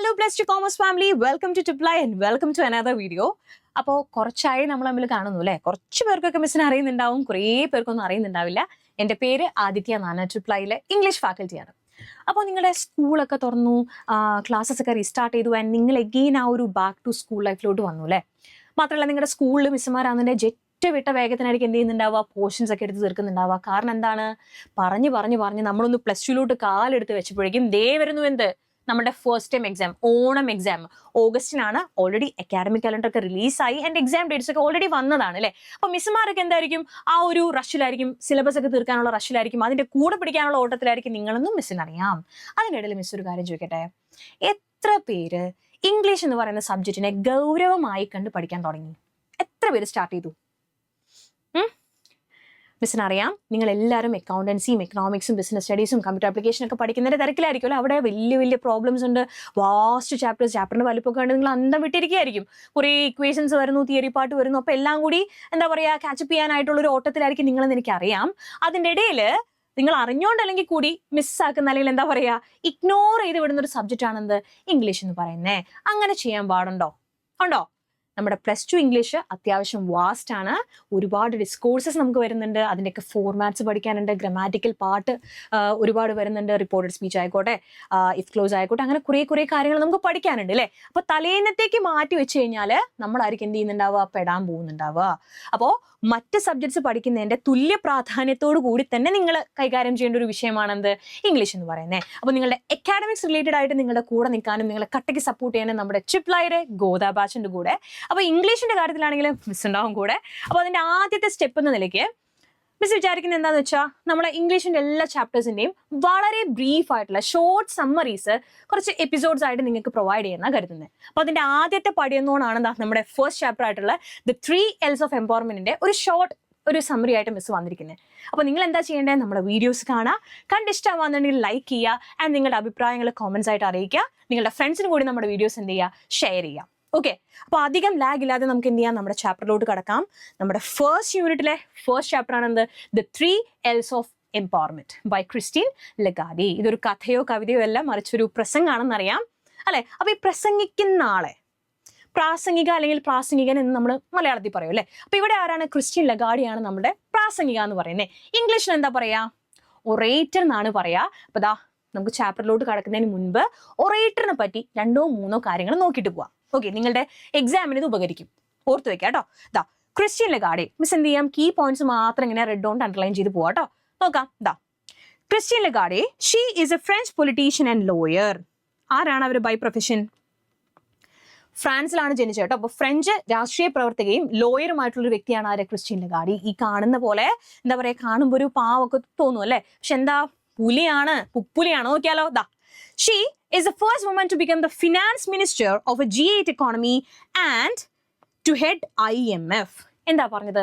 Hello Plus2 Commerce family, welcome to Tiply and welcome to another video. അപ്പോൾ കുറച്ചായി നമ്മൾ തമ്മിൽ കാണുന്നു അല്ലേ? കുറച്ച് പേർക്കൊക്കെ മിസ്സിനെ അറിയുന്നുണ്ടാവും, കുറേ പേർക്കൊന്നും അറിയുന്നുണ്ടാവില്ല. എൻ്റെ പേര് ആദിത്യ നാന, ട്രിപ്ലൈയിലെ ഇംഗ്ലീഷ് ഫാക്കൽറ്റിയാണ്. അപ്പോൾ നിങ്ങളുടെ സ്കൂളൊക്കെ തുറന്നു, ക്ലാസ്സസ് ഒക്കെ റീസ്റ്റാർട്ട് ചെയ്തു ആൻഡ് നിങ്ങൾ എഗെയിൻ ആ ഒരു ബാക്ക് ടു സ്കൂൾ ലൈഫിലോട്ട് വന്നു അല്ലേ? മാത്രമല്ല നിങ്ങളുടെ സ്കൂളിൽ മിസ്സുമാരാണെന്നെ വിട്ട വേഗത്തിനായിരിക്കും എന്ത് ചെയ്യുന്നുണ്ടാവുക, പോർഷൻസ് ഒക്കെ എടുത്ത് തീർക്കുന്നുണ്ടാവുക. കാരണം എന്താണ്, പറഞ്ഞ് നമ്മളൊന്ന് +2 കാലെടുത്ത് വെച്ചപ്പോഴേക്കും ദേ വരുന്നു എന്ത്, നമ്മുടെ first time exam, Onam exam. ഓഗസ്റ്റിനാണ്. ഓൾറെഡി അക്കാഡമിക് കലണ്ടർ ഒക്കെ റിലീസായി ആൻഡ് എക്സാം ഡേറ്റ്സ് ഒക്കെ ഓൾറെഡി വന്നതാണ് അല്ലേ? അപ്പോൾ മിസ്സുമാരൊക്കെ എന്തായിരിക്കും, ആ ഒരു റഷിലായിരിക്കും, സിലബസ് ഒക്കെ തീർക്കാനുള്ള റഷിലായിരിക്കും, അതിന്റെ കൂടെ പിടിക്കാനുള്ള ഓട്ടത്തിലായിരിക്കും. നിങ്ങളൊന്നും മിസ്സിനറിയാം. അതിനിടയിൽ മിസ് ഒരു കാര്യം ചോദിക്കട്ടെ, എത്ര പേര് ഇംഗ്ലീഷ് എന്ന് പറയുന്ന സബ്ജക്റ്റിനെ ഗൗരവമായി കണ്ട് പഠിക്കാൻ തുടങ്ങി? എത്ര പേര് സ്റ്റാർട്ട് ചെയ്തു? മിസ്സിനറിയാം, നിങ്ങൾ എല്ലാവരും അക്കൗണ്ടൻസിയും എക്കണോമിക്സും ബിസിനസ് സ്റ്റഡീസും കമ്പ്യൂട്ടർ ആപ്ലിക്കേഷൻ ഒക്കെ പഠിക്കുന്നതിന്റെ തിരക്കിലായിരിക്കുമല്ലോ. അവിടെ വലിയ പ്രോബ്ലംസ് ഉണ്ട്, വാസ്റ്റ് ചാപ്റ്ററിന്റെ വലുപ്പമൊക്കെ ഉണ്ട്. നിങ്ങൾ അന്തം വിട്ടിരിക്കുകയായിരിക്കും. കുറേ ഇക്വേഷൻസ് വരുന്നു, തിയറി പാർട്ട് വരുന്നു. അപ്പോൾ എല്ലാം കൂടി എന്താ പറയുക, കാച്ചപ്പ് ചെയ്യാനായിട്ടുള്ള ഒരു ഓട്ടത്തിലായിരിക്കും നിങ്ങളെന്ന് എനിക്കറിയാം. അതിൻ്റെ ഇടയിൽ നിങ്ങൾ അറിഞ്ഞോണ്ടല്ലെങ്കിൽ കൂടി മിസ്സാക്കുന്ന, അല്ലെങ്കിൽ എന്താ പറയുക, ഇഗ്നോർ ചെയ്ത് വിടുന്ന ഒരു സബ്ജക്റ്റ് ആണെന്ത്, ഇംഗ്ലീഷ് എന്ന് പറയുന്നേ. അങ്ങനെ ചെയ്യാൻ പാടുണ്ടോ? ഉണ്ടോ? നമ്മുടെ +2 ഇംഗ്ലീഷ് അത്യാവശ്യം വാസ്റ്റ് ആണ്. ഒരുപാട് ഡിസ്കോഴ്സസ് നമുക്ക് വരുന്നുണ്ട്. അതിൻ്റെയൊക്കെ ഫോർമാറ്റ്സ് പഠിക്കാനുണ്ട്. ഗ്രാമാറ്റിക്കൽ പാർട്ട് ഒരുപാട് വരുന്നുണ്ട്. റിപ്പോർട്ടഡ് സ്പീച്ച് ആയിക്കോട്ടെ, ഇഫ് ക്ലോസ് ആയിക്കോട്ടെ, അങ്ങനെ കുറേ കാര്യങ്ങൾ നമുക്ക് പഠിക്കാനുണ്ട് അല്ലേ? അപ്പോൾ തലേന്നത്തേക്ക് മാറ്റി വെച്ച് കഴിഞ്ഞാൽ നമ്മളായിരിക്കും എന്ത് ചെയ്യുന്നുണ്ടാവുക, പെടാൻ പോകുന്നുണ്ടാവുക. അപ്പോൾ മറ്റ് സബ്ജക്ട്സ് പഠിക്കുന്നതിൻ്റെ തുല്യ പ്രാധാന്യത്തോടു കൂടി തന്നെ നിങ്ങൾ കൈകാര്യം ചെയ്യേണ്ട ഒരു വിഷയമാണെന്ത്, ഇംഗ്ലീഷ് എന്ന് പറയുന്നത്. അപ്പോൾ നിങ്ങളുടെ അക്കാഡമിക്സ് റിലേറ്റഡ് ആയിട്ട് നിങ്ങളുടെ കൂടെ നിൽക്കാനും നിങ്ങളെ കട്ടയ്ക്ക് സപ്പോർട്ട് ചെയ്യാനും നമ്മുടെ ട്രിപ്ലൈയുടെ ഗോദ ബാച്ചിൻ്റെ കൂടെ, അപ്പോൾ ഇംഗ്ലീഷിൻ്റെ കാര്യത്തിലാണെങ്കിലും മിസ് ഉണ്ടാവും കൂടെ. അപ്പോൾ അതിൻ്റെ ആദ്യത്തെ സ്റ്റെപ്പ് എന്ന നിലയ്ക്ക് മിസ് വിചാരിക്കുന്നത് എന്താണെന്ന് വെച്ചാൽ, നമ്മുടെ ഇംഗ്ലീഷിൻ്റെ എല്ലാ ചാപ്റ്റേഴ്സിൻ്റെയും വളരെ ബ്രീഫ് ആയിട്ടുള്ള ഷോർട്ട് സമ്മറീസ് കുറച്ച് എപ്പിസോഡ്സ് ആയിട്ട് നിങ്ങൾക്ക് പ്രൊവൈഡ് ചെയ്യുന്ന കരുതുന്നത്. അപ്പോൾ അതിൻ്റെ ആദ്യത്തെ പടിയെന്നോണാണ് നമ്മുടെ ഫസ്റ്റ് ചാപ്റ്റർ ആയിട്ടുള്ള ദ 3 L's ഓഫ് എംപവർമെന്റിന്റെ ഒരു സമ്മറി ആയിട്ട് മിസ് വന്നിരിക്കുന്നത്. അപ്പോൾ നിങ്ങൾ എന്താ ചെയ്യേണ്ടത്, നമ്മുടെ വീഡിയോസ് കാണുക, കണ്ടിഷ്ടമാകുന്നുണ്ടെങ്കിൽ ലൈക്ക് ചെയ്യുക ആൻഡ് നിങ്ങളുടെ അഭിപ്രായങ്ങൾ കോമൻസ് ആയിട്ട് അറിയിക്കുക. നിങ്ങളുടെ ഫ്രണ്ട്സിന് കൂടി നമ്മുടെ വീഡിയോസ് എന്ത് ചെയ്യുക, ഷെയർ ചെയ്യുക. ഓക്കെ, അപ്പോൾ അധികം ലാഗ് ഇല്ലാതെ നമുക്ക് എന്ത് ചെയ്യാം, നമ്മുടെ ചാപ്റ്ററിലോട്ട് കടക്കാം. നമ്മുടെ ഫസ്റ്റ് യൂണിറ്റിലെ ഫസ്റ്റ് ചാപ്റ്റർ ആണെന്ത്, the 3 L's of empowerment by Christine Lagarde. ഇതൊരു കഥയോ കവിതയോ അല്ല, മറിച്ചൊരു പ്രസംഗമാണെന്നറിയാം അല്ലെ? അപ്പോൾ ഈ പ്രസംഗിക്കുന്ന ആളെ പ്രാസംഗിക അല്ലെങ്കിൽ പ്രാസംഗികൻ എന്ന് നമ്മൾ മലയാളത്തിൽ പറയും അല്ലേ? അപ്പോൾ ഇവിടെ ആരാണ്, ക്രിസ്റ്റീൻ ലഗാർഡിയാണ് നമ്മുടെ പ്രാസംഗിക എന്ന് പറയുന്നത്. ഇംഗ്ലീഷിൽ എന്താ പറയാ, ഒറേറ്റർ എന്നാണ് പറയാ. അപ്പോൾ ദാ നമുക്ക് ചാപ്റ്ററിലോട്ട് കടക്കുന്നതിന് മുൻപ് ഒറേറ്ററിനെ പറ്റി 2-3 കാര്യങ്ങൾ നോക്കിയിട്ട് പോവാം. ഓക്കെ, നിങ്ങളുടെ എക്സാമിന് ഇത് ഉപകരിക്കും, ഓർത്ത് വെക്കാം കേട്ടോ. ദാ ക്രിസ്റ്റീൻ ലഗാർഡി, മിസ് എന്ത് ചെയ്യാം, കീ പോയിന്റ്സ് മാത്രം ഇങ്ങനെ റെഡ് കൊണ്ട് അണ്ടർലൈൻ ചെയ്ത് പോവാം കേട്ടോ. നോക്കാം. ദാ Christine Lagarde, she is a French politician and lawyer. ആരാണ് അവർ ബൈ പ്രൊഫഷൻ? ഫ്രാൻസിലാണ് ജനിച്ചത് കേട്ടോ. അപ്പോൾ ഫ്രഞ്ച് രാഷ്ട്രീയ പ്രവർത്തകയും ലോയറുമായിട്ടുള്ളൊരു വ്യക്തിയാണ് ആര്, ക്രിസ്റ്റീൻ ലഗാർഡി. ഈ കാണുന്ന പോലെ എന്താ പറയുക, കാണുമ്പോൾ ഒരു പാവൊക്കെ തോന്നും അല്ലേ? പക്ഷെ എന്താ, പുലിയാണ്, പുപ്പുലിയാണ്. നോക്കിയാലോ. ദാ she is the first woman to become the finance minister of a G8 economy and to head IMF. എന്താ പറഞ്ഞത്,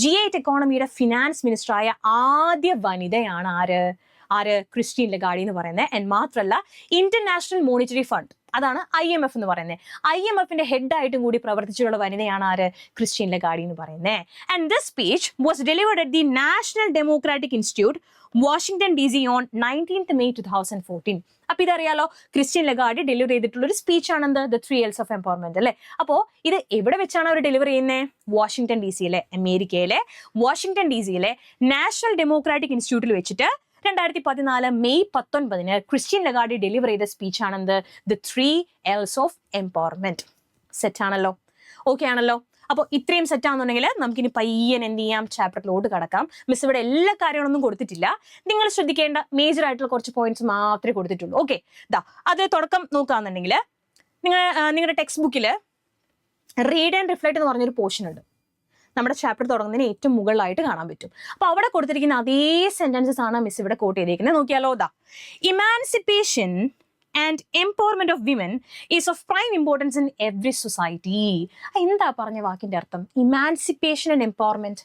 G8 എക്കോണമിയുടെ ഫിനാൻസ് മിനിസ്റ്ററായ ആദ്യ വനിതയാണ് ആര് ക്രിസ്റ്റീൻ ലഗാർഡി എന്ന് പറയുന്നത്. ആൻഡ് മാത്രമല്ല, ഇന്റർനാഷണൽ മോണിറ്ററി ഫണ്ട്, അതാണ് IMF എന്ന് പറയുന്നത്. IMFന്റെ ഹെഡായിട്ടും കൂടി പ്രവർത്തിച്ചിട്ടുള്ള വനിതയാണ് ആര്, ക്രിസ്റ്റീൻ ലഗാർഡി എന്ന് പറയുന്നത്. And this speech was delivered at the national democratic institute, Washington DC on 19th May 2014. അപ്പൊ ഇതറിയാലോ, ക്രിസ്റ്റീൻ ലഗാർഡി ഡെലിവർ ചെയ്തിട്ടുള്ള ഒരു സ്പീച്ച് ആണെന്ത്, ദ 3 L's ഓഫ് എംപവർമെന്റ് അല്ലേ? അപ്പോൾ ഇത് എവിടെ വെച്ചാണ് അവർ ഡെലിവർ ചെയ്യുന്നത്, വാഷിംഗ്ടൺ DC അമേരിക്കയിലെ വാഷിംഗ്ടൺ DC നാഷണൽ ഡെമോക്രാറ്റിക് ഇൻസ്റ്റിറ്റ്യൂട്ടിൽ വെച്ചിട്ട് 2014 May 19 ക്രിസ്റ്റീൻ ലഗാർഡി ഡെലിവർ ചെയ്ത സ്പീച്ച് ആണെന്ത്, the 3 L's of empowerment. Set ആണല്ലോ, ഓക്കെ ആണല്ലോ. അപ്പോൾ ഇത്രയും സെറ്റ് ആണെന്നുണ്ടെങ്കിൽ നമുക്കിനി പയ്യൻ എന്ത് ചെയ്യാം, ചാപ്റ്ററിലോട്ട് കടക്കാം. മിസ് ഇവിടെ എല്ലാ കാര്യങ്ങളൊന്നും കൊടുത്തിട്ടില്ല, നിങ്ങൾ ശ്രദ്ധിക്കേണ്ട മേജർ ആയിട്ടുള്ള കുറച്ച് പോയിന്റ്സ് മാത്രമേ കൊടുത്തിട്ടുള്ളൂ. ഓക്കെ, ദാ അത് തുടക്കം നോക്കുകയാണെന്നുണ്ടെങ്കിൽ നിങ്ങളുടെ ടെക്സ്റ്റ് ബുക്കിൽ റീഡ് ആൻഡ് റിഫ്ലക്ട് എന്ന് പറഞ്ഞൊരു പോർഷൻ ഉണ്ട്. നമ്മുടെ ചാപ്റ്റർ തുടങ്ങുന്നതിന് ഏറ്റവും മുകളിലായിട്ട് കാണാൻ പറ്റും. അപ്പോൾ അവിടെ കൊടുത്തിരിക്കുന്ന അതേ സെന്റൻസസ് ആണ് മിസ് ഇവിടെ കോട്ട് ചെയ്തിരിക്കുന്നത്. നോക്കിയാലോ. ദാ emancipation and empowerment of women is of prime importance in every society. എന്താ പറഞ്ഞ വാക്കിന്റെ അർത്ഥം, ഇമാൻസിപ്പേഷൻ ആൻഡ് എംപവർമെന്റ്.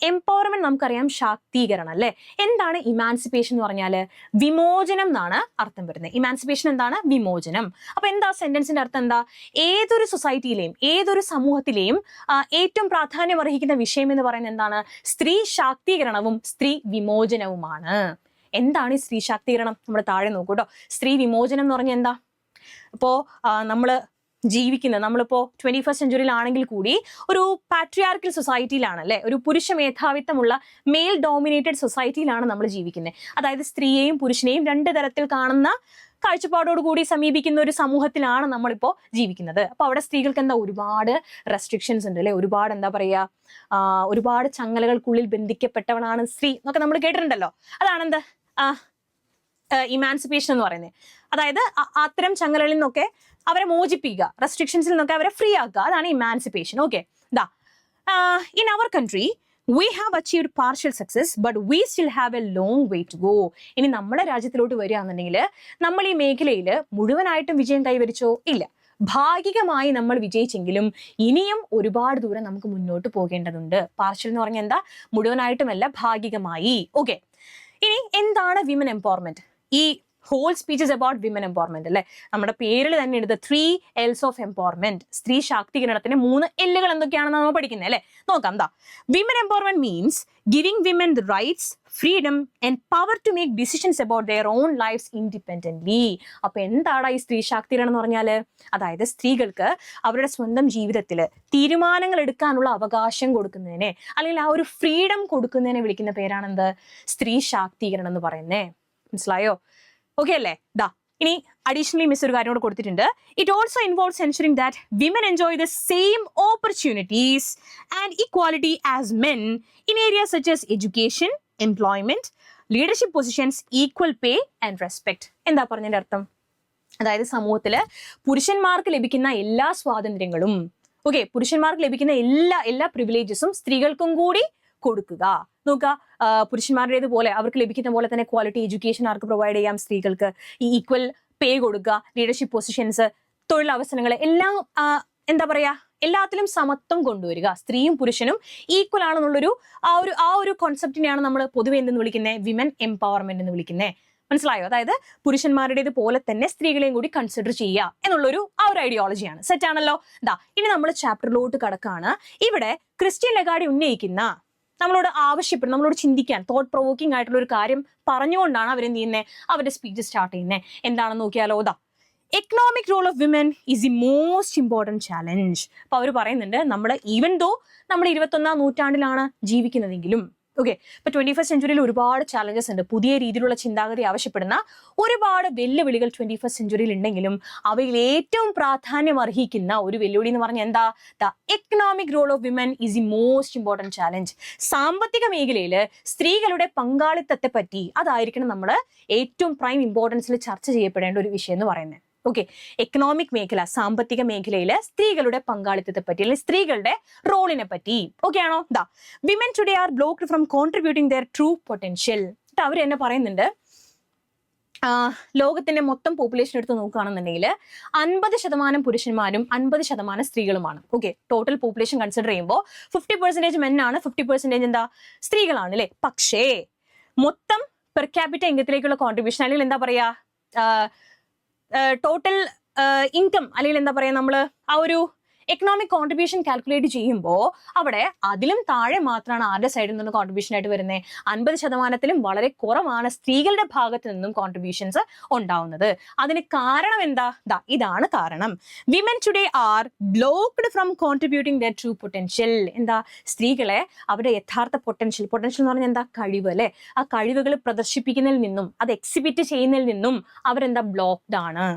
എംപവർമെന്റ് നമുക്കറിയാം, ശാക്തീകരണം അല്ലേ? എന്താണ് ഇമാൻസിപ്പേഷൻ എന്ന് പറഞ്ഞാൽ, വിമോചനം എന്നാണ് അർത്ഥം വരുന്നത്. ഇമാൻസിപ്പേഷൻ എന്താണ്, വിമോചനം. അപ്പൊ എന്താ സെന്റൻസിന്റെ അർത്ഥം എന്താ, ഏതൊരു സൊസൈറ്റിയിലെയും ഏതൊരു സമൂഹത്തിലെയും ഏറ്റവും പ്രാധാന്യം അർഹിക്കുന്ന വിഷയം എന്ന് പറയുന്നത് എന്താണ്, സ്ത്രീ ശാക്തീകരണവും സ്ത്രീ വിമോചനവുമാണ്. എന്താണ് ഈ സ്ത്രീ ശാക്തീകരണം, നമ്മൾ താഴെ നോക്കൂട്ടോ. സ്ത്രീ വിമോചനം എന്ന് പറഞ്ഞാൽ എന്താ, ഇപ്പോൾ നമ്മൾ നമ്മളിപ്പോൾ 21st സെഞ്ചുറിയിലാണെങ്കിൽ കൂടി ഒരു പാട്രിയാർക്കൽ സൊസൈറ്റിയിലാണ് അല്ലെ, ഒരു പുരുഷ മേധാവിത്വമുള്ള മെയിൽ ഡോമിനേറ്റഡ് സൊസൈറ്റിയിലാണ് നമ്മൾ ജീവിക്കുന്നത്. അതായത് സ്ത്രീയെയും പുരുഷനെയും രണ്ട് തരത്തിൽ കാണുന്ന കാഴ്ചപ്പാടോടുകൂടി സമീപിക്കുന്ന ഒരു സമൂഹത്തിലാണ് നമ്മളിപ്പോൾ ജീവിക്കുന്നത്. അപ്പൊ അവിടെ സ്ത്രീകൾക്ക് എന്താ ഒരുപാട് റെസ്ട്രിക്ഷൻസ് ഉണ്ട് അല്ലെ, ഒരുപാട് എന്താ പറയാ, ഒരുപാട് ചങ്ങലകൾക്കുള്ളിൽ ബന്ധിക്കപ്പെട്ടവളാണ് സ്ത്രീ എന്നൊക്കെ നമ്മൾ കേട്ടിട്ടുണ്ടല്ലോ. അതാണെന്ത് ഇമാൻസിപ്പേഷൻ എന്ന് പറയുന്നത്. അതായത് അത്തരം ചങ്ങലകളിൽ നിന്നൊക്കെ അവരെ മോചിപ്പിക്കുക, റെസ്ട്രിക്ഷൻസിൽ നിന്നൊക്കെ അവരെ ഫ്രീ ആക്കുക, അതാണ് emancipation. Okay, in our country we have achieved partial success but we still have a long way to go. ഇനി നമ്മുടെ രാജ്യത്തിലോട്ട് വരികയാണെന്നുണ്ടെങ്കിൽ നമ്മൾ ഈ മേഖലയിൽ മുഴുവനായിട്ടും വിജയം കൈവരിച്ചോ? ഇല്ല. ഭാഗികമായി നമ്മൾ വിജയിച്ചെങ്കിലും ഇനിയും ഒരുപാട് ദൂരം നമുക്ക് മുന്നോട്ട് പോകേണ്ടതുണ്ട്. പാർഷ്യൽ എന്ന് പറഞ്ഞാൽ എന്താ? മുഴുവനായിട്ടുമല്ല, ഭാഗികമായി. ഓക്കെ, ഇനി എന്താണ് വിമൻ എംപവർമെന്റ്? ഈ whole speeches about women empowerment അല്ലെ, നമ്മുടെ പേരിൽ തന്നെ എടുത്ത 3 L's ഓഫ് എംപവർമെന്റ്, സ്ത്രീ ശാക്തീകരണത്തിന്റെ 3 Lകൾ എന്തൊക്കെയാണെന്ന് നമ്മൾ പഠിക്കുന്നത് അല്ലെ. നോക്കാം. എന്താ women empowerment means giving women the rights, freedom and power to make decisions about their own lifes independently. അപ്പൊ എന്താണ് ഈ സ്ത്രീ ശാക്തീകരണം എന്ന് പറഞ്ഞാല്? അതായത് സ്ത്രീകൾക്ക് അവരുടെ സ്വന്തം ജീവിതത്തിൽ തീരുമാനങ്ങൾ എടുക്കാനുള്ള അവകാശം കൊടുക്കുന്നതിനെ, അല്ലെങ്കിൽ ആ ഒരു ഫ്രീഡം കൊടുക്കുന്നതിനെ വിളിക്കുന്ന പേരാണെന്ത്? സ്ത്രീ ശാക്തീകരണം എന്ന് പറയുന്നേ. മനസ്സിലായോ? ഓക്കെ അല്ലേ? ഇനി അഡീഷണലി മിസ് ഒരു കാര്യം കൂടെ കൊടുത്തിട്ടുണ്ട്. It also involves ensuring that women enjoy the same opportunities and equality as men in areas such as education, employment, leadership positions, equal pay and respect. എന്താ പറഞ്ഞതിന്റെ അർത്ഥം? അതായത് സമൂഹത്തില് പുരുഷന്മാർക്ക് ലഭിക്കുന്ന എല്ലാ സ്വാതന്ത്ര്യങ്ങളും, ഓക്കെ, പുരുഷന്മാർക്ക് ലഭിക്കുന്ന എല്ലാ പ്രിവിലേജസും സ്ത്രീകൾക്കും കൂടി കൊടുക്കുക. നോക്കുക, പുരുഷന്മാരുടേതുപോലെ അവർക്ക് ലഭിക്കുന്ന പോലെ തന്നെ ക്വാളിറ്റി എഡ്യൂക്കേഷൻ ആർക്ക് പ്രൊവൈഡ് ചെയ്യാം? സ്ത്രീകൾക്ക്. ഈ ഈക്വൽ പേ കൊടുക്കുക, ലീഡർഷിപ്പ് പൊസിഷൻസ്, തൊഴിലവസരങ്ങൾ എല്ലാം എന്താ പറയാ, എല്ലാത്തിലും സമത്വം കൊണ്ടുവരിക. സ്ത്രീയും പുരുഷനും ഈക്വൽ ആണെന്നുള്ളൊരു ആ ഒരു കോൺസെപ്റ്റിനെയാണ് നമ്മൾ പൊതുവെ എന്തെന്ന് വിളിക്കുന്നത്? വിമൻ എംപവർമെന്റ് എന്ന് വിളിക്കുന്നത്. മനസ്സിലായോ? അതായത് പുരുഷന്മാരുടേത് പോലെ തന്നെ സ്ത്രീകളെയും കൂടി കൺസിഡർ ചെയ്യുക എന്നുള്ളൊരു ആ ഒരു ഐഡിയോളജിയാണ്. സെറ്റ് ആണല്ലോ? ഇനി നമ്മൾ ചാപ്റ്ററിലോട്ട് കടക്കാണ്. ഇവിടെ ക്രിസ്റ്റ്യൻ ലഗാർഡി ഉന്നയിക്കുന്ന, നമ്മളോട് ആവശ്യപ്പെടും, നമ്മളോട് ചിന്തിക്കാൻ തോട്ട് പ്രൊവോക്കിംഗ് ആയിട്ടുള്ള ഒരു കാര്യം പറഞ്ഞുകൊണ്ടാണ് അവരെന്ത് ചെയ്യുന്നത്? അവരുടെ സ്പീച്ച് സ്റ്റാർട്ട് ചെയ്യുന്നത്. എന്താണെന്ന് നോക്കിയാലോ? Economic role of women is the most important challenge. അപ്പൊ അവർ പറയുന്നുണ്ട്, നമ്മുടെ ഈവൻ ദോ നമ്മൾ 21ാം നൂറ്റാണ്ടിലാണ് ജീവിക്കുന്നതെങ്കിലും, ഓക്കെ, ഇപ്പൊ 21st സെഞ്ചുറിയിൽ ഒരുപാട് ചാലഞ്ചസ് ഉണ്ട്. പുതിയ രീതിയിലുള്ള ചിന്താഗതി ആവശ്യപ്പെടുന്ന ഒരുപാട് വെല്ലുവിളികൾ 21st സെഞ്ചുറിയിൽ ഉണ്ടെങ്കിലും അവയിൽ ഏറ്റവും പ്രാധാന്യം അർഹിക്കുന്ന ഒരു വെല്ലുവിളി എന്ന് പറഞ്ഞാൽ എന്താ? The economic role of women is the most important challenge. സാമ്പത്തിക മേഖലയിൽ സ്ത്രീകളുടെ പങ്കാളിത്തത്തെ പറ്റി അതായിരിക്കണം നമ്മൾ ഏറ്റവും പ്രൈം ഇമ്പോർട്ടൻസിൽ ചർച്ച ചെയ്യപ്പെടേണ്ട ഒരു വിഷയം എന്ന് പറയുന്നത്. ഓക്കെ, എക്കണോമിക് മേഖല, സാമ്പത്തിക മേഖലയിൽ സ്ത്രീകളുടെ പങ്കാളിത്തത്തെ പറ്റി, അല്ലെങ്കിൽ സ്ത്രീകളുടെ റോളിനെ പറ്റി. ഓക്കെ ആണോ? Women today are blocked from contributing their true potential. അവർ തന്നെ പറയുന്നുണ്ട്, ലോകത്തിന്റെ മൊത്തം പോപ്പുലേഷൻ എടുത്ത് നോക്കുകയാണെന്നുണ്ടെങ്കിൽ 50% പുരുഷന്മാരും 50% സ്ത്രീകളുമാണ്. ഓക്കെ, ടോട്ടൽ പോപ്പുലേഷൻ കൺസിഡർ ചെയ്യുമ്പോൾ 50% മെന്നാണ്, 50% എന്താ? സ്ത്രീകളാണ് അല്ലെ. പക്ഷേ മൊത്തം പെർ ക്യാപിറ്റ ഇൻകത്തിലേക്കുള്ള കോൺട്രിബ്യൂഷൻ, അല്ലെങ്കിൽ എന്താ പറയാ, ടോട്ടൽ ഇൻകം, അല്ലെങ്കിൽ എന്താ പറയാ, നമ്മൾ ആ ഒരു എക്കണോമിക് കോൺട്രിബ്യൂഷൻ കാൽക്കുലേറ്റ് ചെയ്യുമ്പോൾ അവിടെ അതിലും താഴെ മാത്രമാണ് ആരുടെ സൈഡിൽ നിന്ന് കോൺട്രിബ്യൂഷൻ ആയിട്ട് വരുന്നത്. 50%-ലും വളരെ കുറവാണ് സ്ത്രീകളുടെ ഭാഗത്ത് നിന്നും കോൺട്രിബ്യൂഷൻസ് ഉണ്ടാവുന്നത്. അതിന് കാരണം എന്താ? ഇതാണ് കാരണം. Women today are blocked from contributing their true potential. എന്താ? സ്ത്രീകളെ അവരുടെ യഥാർത്ഥ പൊട്ടൻഷ്യൽ എന്ന് പറഞ്ഞാൽ എന്താ? കഴിവ് അല്ലെ. ആ കഴിവുകൾ പ്രദർശിപ്പിക്കുന്നതിൽ നിന്നും, അത് എക്സിബിറ്റ് ചെയ്യുന്നതിൽ നിന്നും അവരെന്താ? ബ്ലോക്ക്ഡ് ആണ്.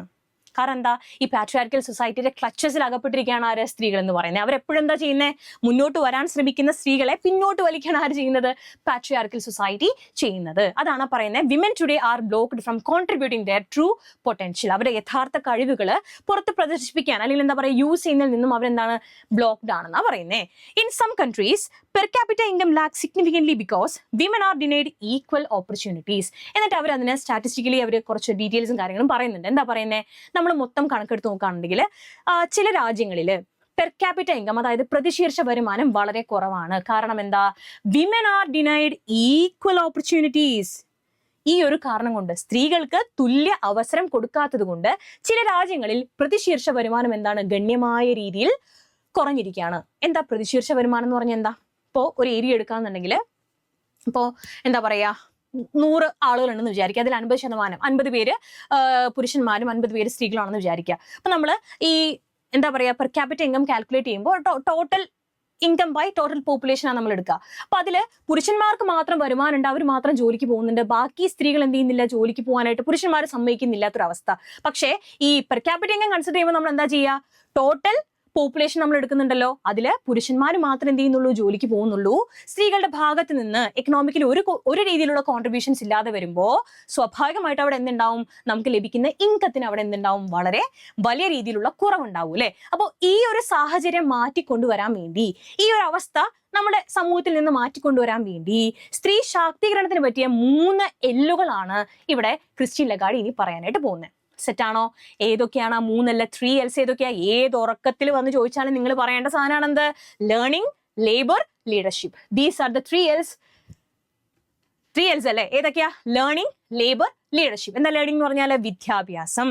കാരണം എന്താ? ഈ പാട്രിയാർക്കൽ സൊസൈറ്റിയുടെ ക്ലച്ചസിൽ അകപ്പെട്ടിരിക്കുകയാണ് ആര്? സ്ത്രീകൾ എന്ന് പറയുന്നത്. അവരെപ്പോഴും എന്താ ചെയ്യുന്നത്? മുന്നോട്ട് വരാൻ ശ്രമിക്കുന്ന സ്ത്രീകളെ പിന്നോട്ട് വലിക്കുകയാണ് ആര് ചെയ്യുന്നത്? പാട്രിയാർക്കൽ സൊസൈറ്റി ചെയ്യുന്നത്. അതാണ് പറയുന്നത്, women today are blocked from contributing their true potential. അവരുടെ യഥാർത്ഥ കഴിവുകൾ പുറത്ത് പ്രദർശിപ്പിക്കാൻ, അല്ലെങ്കിൽ എന്താ പറയുക, യൂസ് ചെയ്യുന്നതിൽ നിന്നും അവരെന്താണ്? ബ്ലോക്ക്ഡ് ആണെന്നാണ് പറയുന്നത്. In some countries per capita income lack significantly because women are denied equal opportunities. എന്നിട്ട് അവർ അതിനെ സ്റ്റാറ്റിസ്റ്റിക്കലി അവർ കുറച്ച് ഡീറ്റെയിൽസും കാര്യങ്ങളും പറയുന്നുണ്ട്. എന്താ പറയുന്നത്? നമ്മൾ മൊത്തം കണക്കെടുത്ത് നോക്കുകയാണെങ്കിൽ ചില രാജ്യങ്ങളിൽ പെർ ക്യാപിറ്റ ഇൻകം, അതായത് പ്രതിശീർഷ വരുമാനം വളരെ കുറവാണ്. കാരണം എന്താ? Women are denied equal opportunities. ഈ ഒരു കാരണം കൊണ്ട്, സ്ത്രീകൾക്ക് തുല്യ അവസരം കൊടുക്കാത്തത് കൊണ്ട് ചില രാജ്യങ്ങളിൽ പ്രതിശീർഷ വരുമാനം എന്താണ്? ഗണ്യമായ രീതിയിൽ കുറഞ്ഞിരിക്കുകയാണ്. എന്താ പ്രതിശീർഷ വരുമാനം എന്ന് പറഞ്ഞാൽ എന്താ? ഇപ്പോൾ ഒരു ഏരിയ എടുക്കാന്നുണ്ടെങ്കിൽ, ഇപ്പോൾ എന്താ പറയാ, 100 ആളുകളുണ്ടെന്ന് വിചാരിക്കുക. അതിൽ 50%, 50 പേര് പുരുഷന്മാരും 50 പേര് സ്ത്രീകളാണെന്ന് വിചാരിക്കുക. അപ്പൊ നമ്മൾ ഈ എന്താ പറയുക പെർ ക്യാപിറ്റ ഇൻകം കാൽക്കുലേറ്റ് ചെയ്യുമ്പോൾ total income by total population ആണ് നമ്മൾ എടുക്കുക. അപ്പൊ അതില് പുരുഷന്മാർക്ക് മാത്രം വരുമാനമുണ്ട്, അവർ മാത്രം ജോലിക്ക് പോകുന്നുണ്ട്, ബാക്കി സ്ത്രീകൾ എന്ത് ചെയ്യുന്നില്ല, ജോലിക്ക് പോകാനായിട്ട് പുരുഷന്മാർ സമ്മതിക്കുന്നില്ലാത്തൊരവസ്ഥ. പക്ഷേ ഈ പെർ ക്യാപിറ്റ ഇൻകം കൺസിഡർ ചെയ്യുമ്പോൾ നമ്മൾ എന്താ ചെയ്യുക, ടോട്ടൽ പോപ്പുലേഷൻ നമ്മൾ എടുക്കുന്നുണ്ടല്ലോ, അതില് പുരുഷന്മാർ മാത്രം എന്ത് ചെയ്യുന്നുള്ളൂ, ജോലിക്ക് പോകുന്നുള്ളൂ. സ്ത്രീകളുടെ ഭാഗത്ത് നിന്ന് എക്കണോമിക്കലി ഒരു രീതിയിലുള്ള കോൺട്രിബ്യൂഷൻസ് ഇല്ലാതെ വരുമ്പോൾ സ്വാഭാവികമായിട്ട് അവിടെ എന്തുണ്ടാവും, നമുക്ക് ലഭിക്കുന്ന ഇൻകത്തിന് അവിടെ എന്തുണ്ടാവും, വളരെ വലിയ രീതിയിലുള്ള കുറവുണ്ടാവും അല്ലെ. അപ്പോൾ ഈ ഒരു സാഹചര്യം മാറ്റിക്കൊണ്ടുവരാൻ വേണ്ടി, ഈ ഒരു അവസ്ഥ നമ്മുടെ സമൂഹത്തിൽ നിന്ന് മാറ്റിക്കൊണ്ടുവരാൻ വേണ്ടി സ്ത്രീ ശാക്തീകരണത്തിന് പറ്റിയ 3 എല്ലുകളാണ് ഇവിടെ ക്രിസ്റ്റീൻ ലഗാർഡ് ഇനി പറയാനായിട്ട് പോകുന്നത്. സെറ്റാണോ? ഏതൊക്കെയാണ് ആ 3 അല്ല 3 Ls ഏതൊക്കെയാ? ഏത് ഉറക്കത്തിൽ വന്ന് ചോദിച്ചാലും നിങ്ങൾ പറയേണ്ട സാധനമാണ് എന്ത്? Learning, labour, leadership. These are the 3 Ls. 3 Ls അല്ലേ? ഏതൊക്കെയാ? Learning, labour, leadership. എന്താ ലേണിംഗ് എന്ന് പറഞ്ഞാൽ വിദ്യാഭ്യാസം,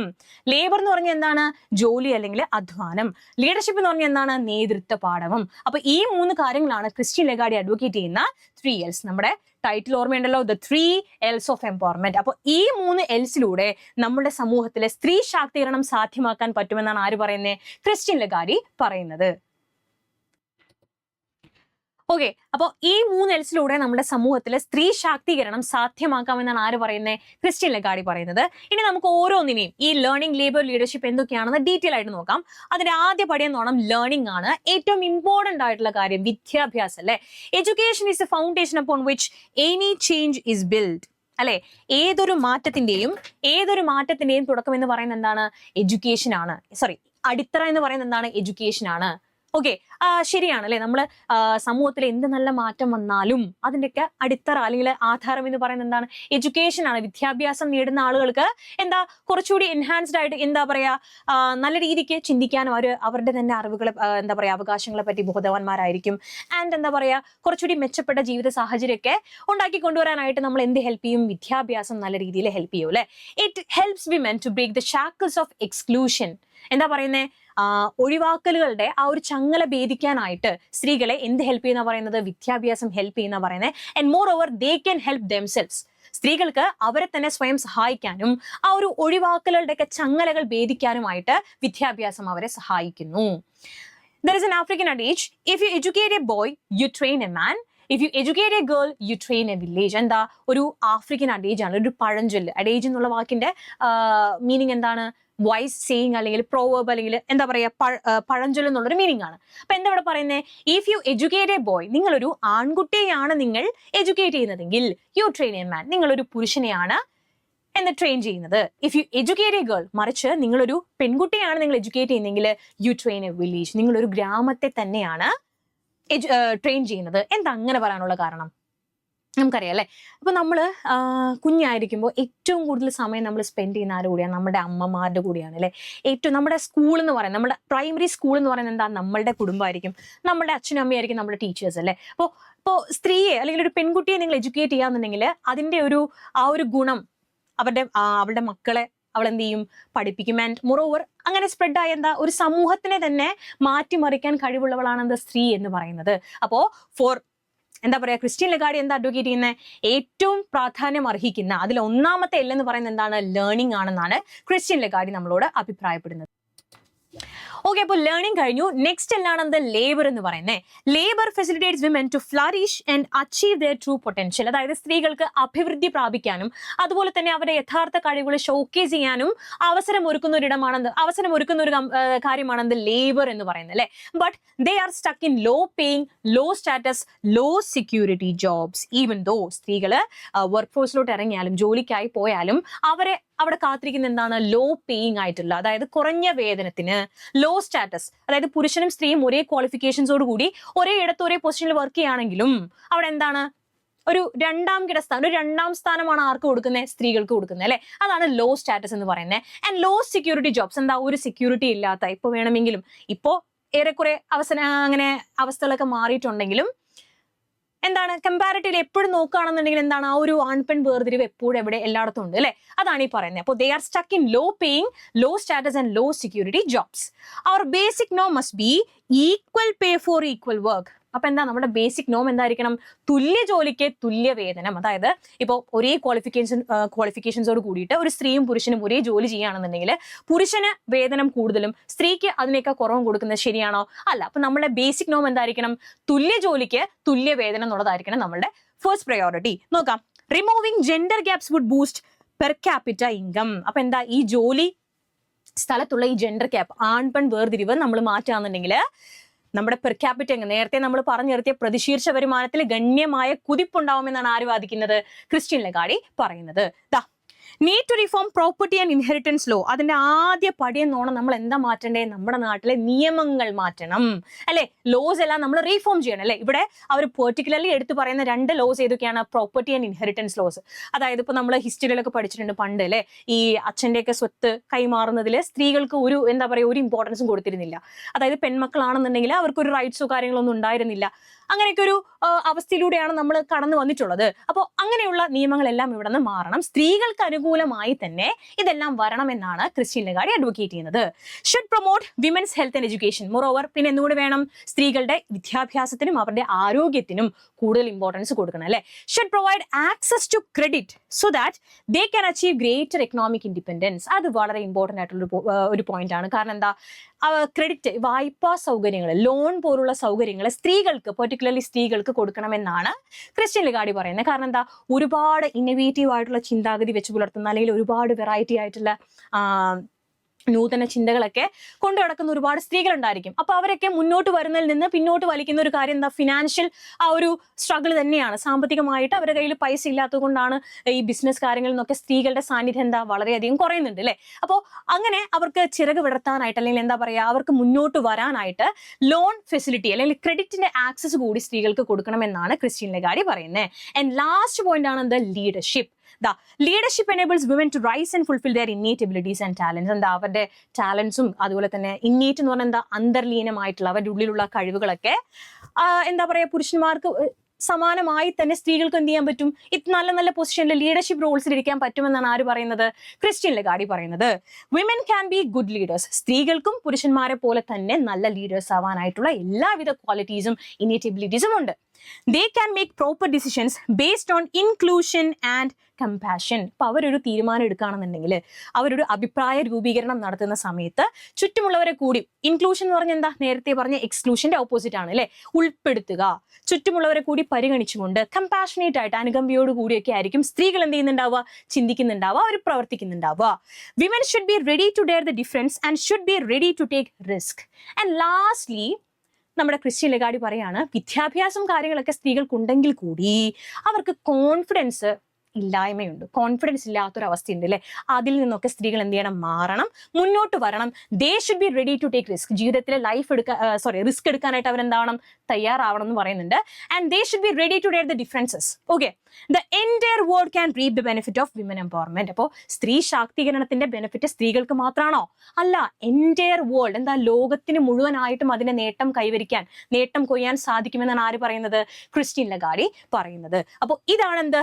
ലേബർ എന്ന് പറഞ്ഞാൽ എന്താണ്, ജോലി അല്ലെങ്കിൽ അധ്വാനം, ലീഡർഷിപ്പ് എന്ന് പറഞ്ഞാൽ എന്താണ്, നേതൃത്വ പാഠവും. അപ്പൊ ഈ 3 കാര്യങ്ങളാണ് ക്രിസ്റ്റീൻ ലഗാർഡ് അഡ്വക്കേറ്റ് ചെയ്യുന്ന 3 Ls. നമ്മുടെ ടൈറ്റിൽ ഓർമ്മയുണ്ടല്ലോ, ദ 3 Ls ഓഫ് എംപവർമെന്റ്. അപ്പൊ ഈ 3 Lസിലൂടെ നമ്മുടെ സമൂഹത്തിലെ സ്ത്രീ ശാക്തീകരണം സാധ്യമാക്കാൻ പറ്റുമെന്നാണ് ആര് പറയുന്നത്? ക്രിസ്റ്റീൻ ലഗാർഡ് പറയുന്നത്. ഓക്കെ, അപ്പോൾ ഈ 3 Lസിലൂടെ നമ്മുടെ സമൂഹത്തിലെ സ്ത്രീ ശാക്തീകരണം സാധ്യമാക്കാമെന്നാണ് ആര് പറയുന്നത്? ക്രിസ്റ്റീൻ ലഗാർഡ് പറയുന്നത്. ഇനി നമുക്ക് ഓരോന്നിനെയും ഈ ലേണിംഗ്, ലേബർ, ലീഡർഷിപ്പ് എന്തൊക്കെയാണെന്ന് ഡീറ്റെയിൽ ആയിട്ട് നോക്കാം. അതിന്റെ ആദ്യ പടിയെന്ന് പറഞ്ഞാൽ ലേണിംഗ് ആണ്. ഏറ്റവും ഇമ്പോർട്ടന്റ് ആയിട്ടുള്ള കാര്യം വിദ്യാഭ്യാസം അല്ലെ. Education is A foundation upon which any change is build അല്ലെ. ഏതൊരു മാറ്റത്തിന്റെയും തുടക്കം എന്ന് പറയുന്നത് എന്താണ്? എഡ്യൂക്കേഷൻ ആണ്. അടിത്തറ എന്ന് പറയുന്നത് എന്താണ്? എഡ്യൂക്കേഷൻ ആണ്. ഓക്കെ, ശരിയാണ് അല്ലെ. നമ്മൾ സമൂഹത്തിൽ എന്ത് നല്ല മാറ്റം വന്നാലും അതിൻ്റെയൊക്കെ അടിത്തറ അല്ലെങ്കിൽ ആധാരം എന്ന് പറയുന്നത് എന്താണ്? എഡ്യൂക്കേഷൻ ആണ്. വിദ്യാഭ്യാസം നേടുന്ന ആളുകൾക്ക് എന്താ കുറച്ചുകൂടി എൻഹാൻസ്ഡ് ആയിട്ട് എന്താ പറയാ നല്ല രീതിക്ക് ചിന്തിക്കാനും അവരുടെ തന്നെ അറിവുകളെ എന്താ പറയാ അവകാശങ്ങളെ പറ്റി ബോധവാന്മാരായിരിക്കും. ആൻഡ് എന്താ പറയാ കുറച്ചുകൂടി മെച്ചപ്പെട്ട ജീവിത സാഹചര്യമൊക്കെ ഉണ്ടാക്കി കൊണ്ടുവരാനായിട്ട് നമ്മൾ എന്ത് ഹെൽപ്പ് ചെയ്യും? വിദ്യാഭ്യാസം നല്ല രീതിയിൽ ഹെൽപ്പ് ചെയ്യും അല്ലെ. It helps women to break the shackles of exclusion. എന്താ പറയുന്നേ? ഒഴിവാക്കലുകളുടെ ആ ഒരു ചങ്ങല ഭേദിക്കാനായിട്ട് സ്ത്രീകളെ എന്ത് ഹെൽപ്പ് ചെയ്യുന്ന പറയുന്നത്? വിദ്യാഭ്യാസം ഹെൽപ്പ് ചെയ്യുന്ന പറയുന്നത്. And more over they can help themselves. സ്ത്രീകൾക്ക് അവരെ തന്നെ സ്വയം സഹായിക്കാനും ആ ഒരു ഒഴിവാക്കലുകളുടെയൊക്കെ ചങ്ങലകൾ ഭേദിക്കാനുമായിട്ട് വിദ്യാഭ്യാസം അവരെ സഹായിക്കുന്നു. There is an African adage, if you educate a boy, you train a man. If you educate a girl, you train a village. എന്താ? ഒരു ആഫ്രിക്കൻ അഡേജ് ആണ്, ഒരു പഴഞ്ചൊല്ല്. അഡേജ് എന്നുള്ള വാക്കിന്റെ മീനിങ് എന്താണ്? വൈസ് സേയിങ് അല്ലെങ്കിൽ പ്രോവർബ് അല്ലെങ്കിൽ എന്താ പറയാ പഴഞ്ചൊല്ല് എന്നുള്ളൊരു മീനിങ് ആണ്. അപ്പൊ എന്താ ഇവിടെ പറയുന്നത്? If you educate A boy, നിങ്ങളൊരു ആൺകുട്ടിയെയാണ് നിങ്ങൾ എഡ്യൂക്കേറ്റ് ചെയ്യുന്നതെങ്കിൽ യു ട്രെയിൻ എ മാൻ, നിങ്ങളൊരു പുരുഷനെയാണ് ട്രെയിൻ ചെയ്യുന്നത്. If you educate A girl, മറിച്ച് നിങ്ങളൊരു പെൺകുട്ടിയാണ് നിങ്ങൾ എഡ്യൂക്കേറ്റ് ചെയ്യുന്നതെങ്കിൽ യു ട്രെയിൻ എ വില്ലേജ്, നിങ്ങളൊരു ഗ്രാമത്തെ തന്നെയാണ് ട്രെയിൻ ചെയ്യുന്നത്. എന്താ അങ്ങനെ പറയാനുള്ള കാരണം? നമുക്കറിയാം അല്ലെ. അപ്പൊ നമ്മള് കുഞ്ഞായിരിക്കുമ്പോൾ ഏറ്റവും കൂടുതൽ സമയം നമ്മൾ സ്പെൻഡ് ചെയ്യുന്ന ആരുടെ കൂടെയാണ്? നമ്മുടെ അമ്മമാരുടെ കൂടെയാണ് അല്ലെ. ഏറ്റവും നമ്മുടെ സ്കൂൾ എന്ന് പറയുന്നത്, നമ്മുടെ പ്രൈമറി സ്കൂൾ എന്ന് പറയുന്നത് എന്താ? നമ്മളുടെ കുടുംബമായിരിക്കും, നമ്മുടെ അച്ഛനും അമ്മയായിരിക്കും നമ്മുടെ ടീച്ചേഴ്സ് അല്ലെ. അപ്പോൾ സ്ത്രീയെ അല്ലെങ്കിൽ ഒരു പെൺകുട്ടിയെ നിങ്ങൾ എഡ്യൂക്കേറ്റ് ചെയ്യാന്നുണ്ടെങ്കിൽ അതിന്റെ ആ ഒരു ഗുണം അവളുടെ മക്കളെ അവൾ എന്ത് ചെയ്യും? പഠിപ്പിക്കും. ആൻഡ് മോറോവർ അങ്ങനെ സ്പ്രെഡ് ആയ എന്താ ഒരു സമൂഹത്തിനെ തന്നെ മാറ്റിമറിക്കാൻ കഴിവുള്ളവളാണ് എന്താ സ്ത്രീ എന്ന് പറയുന്നത്. അപ്പോ എന്താ പറയാ ക്രിസ്റ്റീൻ ലഗാർഡ് എന്താ അഡ്വക്കേറ്റ് ചെയ്യുന്നത്? ഏറ്റവും പ്രാധാന്യം അർഹിക്കുന്ന അതിൽ ഒന്നാമത്തെ എൽ എന്ന് പറയുന്നത് എന്താണ്? ലേണിംഗ് ആണെന്നാണ് ക്രിസ്റ്റീൻ ലഗാർഡ് നമ്മളോട് അഭിപ്രായപ്പെടുന്നത്. ഓക്കെ, അപ്പോൾ ലേണിംഗ് കഴിഞ്ഞു. നെക്സ്റ്റ് എല്ലാണെന്ത്? ലേബർ എന്ന് പറയുന്നത്. Labour facilitates women to flourish and achieve their true potential. അതായത് സ്ത്രീകൾക്ക് അഭിവൃദ്ധി പ്രാപിക്കാനും അതുപോലെ തന്നെ അവരുടെ യഥാർത്ഥ കഴിവുകൾ ഷോക്കേസ് ചെയ്യാനും അവസരമൊരുക്കുന്ന ഒരു കാര്യമാണെന്ത്? ലേബർ എന്ന് പറയുന്നത് അല്ലെ. But they are stuck in low paying, low status, low security jobs. Even though സ്ത്രീകള് വർക്ക് ഫോഴ്സിലോട്ട് ഇറങ്ങിയാലും ജോലിക്കായി പോയാലും അവിടെ കാത്തിരിക്കുന്ന എന്താണ്? ലോ പേയിങ് ആയിട്ടുള്ള, അതായത് കുറഞ്ഞ വേതനത്തിന്, ലോ സ്റ്റാറ്റസ്, അതായത് പുരുഷനും സ്ത്രീയും ഒരേ ക്വാളിഫിക്കേഷൻസോട് കൂടി ഒരേ ഇടത്ത് ഒരേ പൊസിഷനിൽ വർക്ക് ചെയ്യുകയാണെങ്കിലും അവിടെ എന്താണ്? ഒരു രണ്ടാം സ്ഥാനമാണ് ആർക്ക് കൊടുക്കുന്നത്? സ്ത്രീകൾക്ക് കൊടുക്കുന്നത് അല്ലെ. അതാണ് ലോ സ്റ്റാറ്റസ് എന്ന് പറയുന്നത്. ആൻഡ് ലോ സെക്യൂരിറ്റി ജോബ്സ്, എന്താ? ഒരു സെക്യൂരിറ്റി ഇല്ലാത്ത, ഇപ്പൊ വേണമെങ്കിലും ഇപ്പോ ഏറെക്കുറെ അങ്ങനെ അവസ്ഥകളൊക്കെ മാറിയിട്ടുണ്ടെങ്കിലും എന്താണ് കമ്പാരിറ്റീവ്ലി എപ്പോഴും നോക്കുകയാണെന്നുണ്ടെങ്കിൽ എന്താണ് ആ ഒരു ആൺപെൺ വേർതിരിവ് എപ്പോഴും എവിടെ എല്ലായിടത്തും ഉണ്ട് അല്ലെ. അതാണ് ഈ പറയുന്നത്. അപ്പോൾ they are stuck in low paying, low status and low security jobs. അവർ basic no must be equal pay for equal work. അപ്പൊ എന്താ നമ്മുടെ ബേസിക് നോം എന്തായിരിക്കണം? തുല്യ ജോലിക്ക് തുല്യ വേതനം. അതായത് ഇപ്പോൾ ഒരേ ക്വാളിഫിക്കേഷൻസോട് കൂടിയിട്ട് ഒരു സ്ത്രീയും പുരുഷനും ഒരേ ജോലി ചെയ്യുകയാണെന്നുണ്ടെങ്കിൽ പുരുഷന് വേതനം കൂടുതലും സ്ത്രീക്ക് അതിനേക്കാൾ കുറവും കൊടുക്കുന്നത് ശരിയാണോ? അല്ല. അപ്പൊ നമ്മുടെ ബേസിക് നോം എന്തായിരിക്കണം? തുല്യ ജോലിക്ക് തുല്യ വേതനം എന്നുള്ളതായിരിക്കണം നമ്മളുടെ ഫസ്റ്റ് പ്രയോറിറ്റി. നോക്കാം. Removing gender gaps would boost per capita income. അപ്പൊ എന്താ ഈ ജോലി സ്ഥലത്തുള്ള ഈ ജെൻഡർ ഗ്യാപ്പ്, ആൺപെൺ വേർതിരിവ് നമ്മൾ മാറ്റുകയാണെന്നുണ്ടെങ്കിൽ നമ്മുടെ പെർ ക്യാപിറ്റ നേരത്തെ നമ്മൾ പറഞ്ഞു നിർത്തിയ പ്രതിശീർഷ വരുമാനത്തിൽ ഗണ്യമായ കുതിപ്പുണ്ടാവുമെന്നാണ് ആര് വാദിക്കുന്നത്? ക്രിസ്റ്റ്യൻ ലഗാർഡി പറയുന്നത്. Need to reform property and inheritance law. അതിന്റെ ആദ്യ പടിയെന്നോണം നമ്മൾ എന്താ മാറ്റണ്ടേ? നമ്മുടെ നാട്ടിലെ നിയമങ്ങൾ മാറ്റണം, അല്ലെ? ലോസ് എല്ലാം നമ്മൾ റീഫോം ചെയ്യണം, അല്ലെ? ഇവിടെ അവർ പെർട്ടിക്കുലർലി എടുത്തു പറയുന്ന 2 ലോസ് ഏതൊക്കെയാണ്? Property and inheritance laws. അതായത് ഇപ്പൊ നമ്മൾ ഹിസ്റ്ററിയിലൊക്കെ പഠിച്ചിട്ടുണ്ട് പണ്ട്, അല്ലെ? ഈ അച്ഛൻ്റെയൊക്കെ സ്വത്ത് കൈമാറുന്നതിൽ സ്ത്രീകൾക്ക് ഒരു ഒരു ഇമ്പോർട്ടൻസും കൊടുത്തിരുന്നില്ല. അതായത് പെൺമക്കളാണെന്നുണ്ടെങ്കിൽ അവർക്ക് ഒരു റൈറ്റ്സോ കാര്യങ്ങളൊന്നും ഉണ്ടായിരുന്നില്ല. അങ്ങനെയൊക്കെ ഒരു അവസ്ഥയിലൂടെയാണ് നമ്മൾ കടന്നു വന്നിട്ടുള്ളത്. അപ്പോൾ അങ്ങനെയുള്ള നിയമങ്ങളെല്ലാം ഇവിടെ നിന്ന് മാറണം. സ്ത്രീകൾക്ക് അനുകൂലമായി തന്നെ ഇതെല്ലാം വരണമെന്നാണ് ക്രിസ്റ്റ്യൻ ലഗാർഡി അഡ്വക്കേറ്റ് ചെയ്യുന്നത്. Should promote women's health and education. Moreover പിന്നെ എന്തുകൂടി വേണം? സ്ത്രീകളുടെ വിദ്യാഭ്യാസത്തിനും അവരുടെ ആരോഗ്യത്തിനും കൂടുതൽ ഇമ്പോർട്ടൻസ് കൊടുക്കണം, അല്ലെ? Should provide access to credit so that they can achieve greater economic independence. അത് വളരെ ഇമ്പോർട്ടൻ്റ് ആയിട്ടുള്ള ഒരു പോയിന്റ് ആണ്. കാരണം എന്താ? ക്രെഡിറ്റ്, വായ്പാ സൗകര്യങ്ങൾ, ലോൺ പോലുള്ള സൗകര്യങ്ങൾ സ്ത്രീകൾക്ക്, പെർട്ടിക്കുലർലി സ്ത്രീകൾക്ക് കൊടുക്കണമെന്നാണ് ക്രിസ്റ്റ്യൻ ലഗാർഡി പറയുന്നത്. കാരണം എന്താ? ഒരുപാട് ഇന്നോവേറ്റീവ് ആയിട്ടുള്ള ചിന്താഗതി വെച്ച് പുലർത്തുന്ന, അല്ലെങ്കിൽ ഒരുപാട് വെറൈറ്റി ആയിട്ടുള്ള നൂതന ചിന്തകളൊക്കെ കൊണ്ടു നടക്കുന്ന ഒരുപാട് സ്ത്രീകൾ ഉണ്ടായിരിക്കും. അപ്പൊ അവരൊക്കെ മുന്നോട്ട് വരുന്നതിൽ നിന്ന് പിന്നോട്ട് വലിക്കുന്ന ഒരു കാര്യം എന്താ? ഫിനാൻഷ്യൽ ഒരു സ്ട്രഗിൾ തന്നെയാണ്. സാമ്പത്തികമായിട്ട് അവരുടെ കയ്യിൽ പൈസ ഇല്ലാത്തത് കൊണ്ടാണ് ഈ ബിസിനസ് കാര്യങ്ങളിൽ നിന്നൊക്കെ സ്ത്രീകളുടെ സാന്നിധ്യം എന്താ വളരെയധികം കുറയുന്നുണ്ട്, അല്ലെ? അപ്പോൾ അങ്ങനെ അവർക്ക് ചിറക് വിടർത്താനായിട്ട്, അല്ലെങ്കിൽ എന്താ പറയുക, അവർക്ക് മുന്നോട്ട് വരാനായിട്ട് ലോൺ ഫെസിലിറ്റി അല്ലെങ്കിൽ ക്രെഡിറ്റിന്റെ ആക്സസ് കൂടി സ്ത്രീകൾക്ക് കൊടുക്കണമെന്നാണ് ക്രിസ്റ്റ്യൻ ലഗാർഡി പറയുന്നത്. ആൻഡ് ലാസ്റ്റ് പോയിന്റ് ആണ് എന്താ? Leadership. Leadership enables women to rise and fulfil their innate abilities and talents. എന്താ? അവരുടെ ടാലൻസും അതുപോലെ തന്നെ ഇന്നേറ്റ് എന്ന് പറഞ്ഞാൽ എന്താ? അന്തർലീനമായിട്ടുള്ള അവരുടെ ഉള്ളിലുള്ള കഴിവുകളൊക്കെ എന്താ പറയാ, പുരുഷന്മാർക്ക് സമാനമായി തന്നെ സ്ത്രീകൾക്ക് എന്ത് ചെയ്യാൻ പറ്റും? നല്ല നല്ല പൊസിഷനിൽ ലീഡർഷിപ്പ് റോൾസിൽ ഇരിക്കാൻ പറ്റുമെന്നാണ് ആര് പറയുന്നത്? ക്രിസ്റ്റ്യൻ ലഗാർഡി പറയുന്നത്. Women can be good leaders. സ്ത്രീകൾക്കും പുരുഷന്മാരെ പോലെ തന്നെ നല്ല ലീഡേഴ്സ് ആവാനായിട്ടുള്ള എല്ലാവിധ ക്വാളിറ്റീസും ഇന്നേറ്റ് എബിലിറ്റീസും ഉണ്ട്. They can make proper decisions based on inclusion and compassion. അപ്പൊ അവരൊരു തീരുമാനം എടുക്കുകയാണെന്നുണ്ടെങ്കിൽ, അവരൊരു അഭിപ്രായ രൂപീകരണം നടത്തുന്ന സമയത്ത് ചുറ്റുമുള്ളവരെ കൂടി, ഇൻക്ലൂഷൻ എന്ന് പറഞ്ഞാൽ എന്താ? നേരത്തെ പറഞ്ഞ എക്സ്ക്ലൂഷന്റെ ഓപ്പോസിറ്റ് ആണ്, അല്ലെ? ഉൾപ്പെടുത്തുക. ചുറ്റുമുള്ളവരെ കൂടി പരിഗണിച്ചുകൊണ്ട് കമ്പാഷനേറ്റ് ആയിട്ട്, അനുകമ്പയോട് കൂടിയൊക്കെ ആയിരിക്കും സ്ത്രീകൾ എന്ത് ചെയ്യുന്നുണ്ടാവുക? ചിന്തിക്കുന്നുണ്ടാവുക, അവർ പ്രവർത്തിക്കുന്നുണ്ടാവുക. Women should be ready to dare the difference and should be ready to take risk. And lastly നമ്മുടെ ക്രിസ്റ്റ്യൻ ലഗാർഡി പറയാണ്, വിദ്യാഭ്യാസം കാര്യങ്ങളൊക്കെ സ്ത്രീകൾക്കുണ്ടെങ്കിൽ കൂടി അവർക്ക് കോൺഫിഡൻസ് ഇല്ലായ്മയുണ്ട്, കോൺഫിഡൻസ് ഇല്ലാത്തൊരവസ്ഥയുണ്ട്, അല്ലെ? അതിൽ നിന്നൊക്കെ സ്ത്രീകൾ എന്ത് ചെയ്യണം? മാറണം, മുന്നോട്ട് വരണം. They should be ready to take risk. ജീവിതത്തിലെ റിസ്ക് എടുക്കാനായിട്ട് അവരെന്താവണം? തയ്യാറാവണം എന്ന് പറയുന്നുണ്ട്. And they should be ready to dare the differences. Okay, the entire world can reap the benefit of women empowerment. അപ്പോൾ സ്ത്രീ ശാക്തീകരണത്തിന്റെ ബെനിഫിറ്റ് സ്ത്രീകൾക്ക് മാത്രമാണോ? അല്ല, എൻറ്റയർ വേൾഡ്, എന്താ? ലോകത്തിന് മുഴുവനായിട്ടും അതിന്റെ നേട്ടം കൊയ്യാൻ സാധിക്കുമെന്നാണ് ആര് പറയുന്നത്? ക്രിസ്റ്റ്യൻ ലഗാർഡി പറയുന്നത്. അപ്പോൾ ഇതാണ് എന്ത്?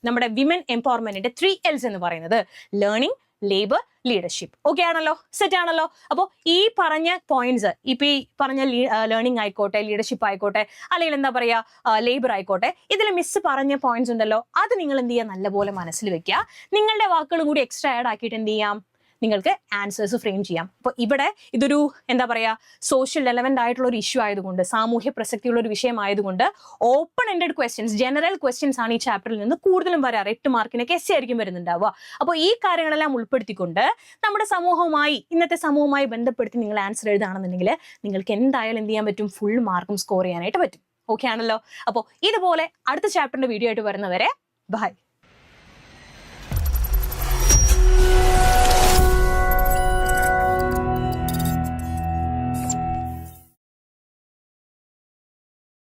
നമ്മുടെ വിമൻ എംപവർമെന്റിന്റെ 3 Ls എന്ന് പറയുന്നത്. Learning, labour, leadership. ഓക്കെ ആണല്ലോ? സെറ്റ് ആണല്ലോ? അപ്പോൾ ഈ പറഞ്ഞ പോയിന്റ്സ്, ഇപ്പൊ ഈ പറഞ്ഞ ലേണിംഗ് ആയിക്കോട്ടെ, ലീഡർഷിപ്പ് ആയിക്കോട്ടെ, അല്ലെങ്കിൽ എന്താ പറയാ, ലേബർ ആയിക്കോട്ടെ, ഇതിൽ മിസ് പറഞ്ഞ പോയിന്റ്സ് ഉണ്ടല്ലോ, അത് നിങ്ങൾ എന്ത് ചെയ്യുക? നല്ലപോലെ മനസ്സിൽ വെക്കുക. നിങ്ങളുടെ വാക്കുകളും കൂടി എക്സ്ട്രാ ആഡ് ആക്കിയിട്ട് എന്ത് ചെയ്യാം? നിങ്ങൾക്ക് ആൻസേഴ്സ് ഫ്രെയിം ചെയ്യാം. അപ്പോൾ ഇവിടെ ഇതൊരു എന്താ പറയുക, സോഷ്യൽ റെലവൻ്റ് ആയിട്ടുള്ള ഒരു ഇഷ്യൂ ആയതുകൊണ്ട്, സാമൂഹ്യ പ്രസക്തിയുള്ള ഒരു വിഷയമായതുകൊണ്ട് open ended questions, general questions ആണ് ഈ ചാപ്റ്ററിൽ നിന്ന് കൂടുതലും വരാറ്. 8 മാർക്കിനൊക്കെ എസ് ആയിരിക്കും വരുന്നുണ്ടാവുക. അപ്പോൾ ഈ കാര്യങ്ങളെല്ലാം ഉൾപ്പെടുത്തിക്കൊണ്ട് നമ്മുടെ ഇന്നത്തെ സമൂഹവുമായി ബന്ധപ്പെടുത്തി നിങ്ങൾ ആൻസർ എഴുതുകയാണെന്നുണ്ടെങ്കിൽ നിങ്ങൾക്ക് എന്തായാലും എന്ത് ചെയ്യാൻ പറ്റും? ഫുൾ മാർക്കും സ്കോർ ചെയ്യാനായിട്ട് പറ്റും. ഓക്കെ ആണല്ലോ? അപ്പോൾ ഇതുപോലെ അടുത്ത ചാപ്റ്ററിന്റെ വീഡിയോ ആയിട്ട് വരുന്നവരെ ബൈ.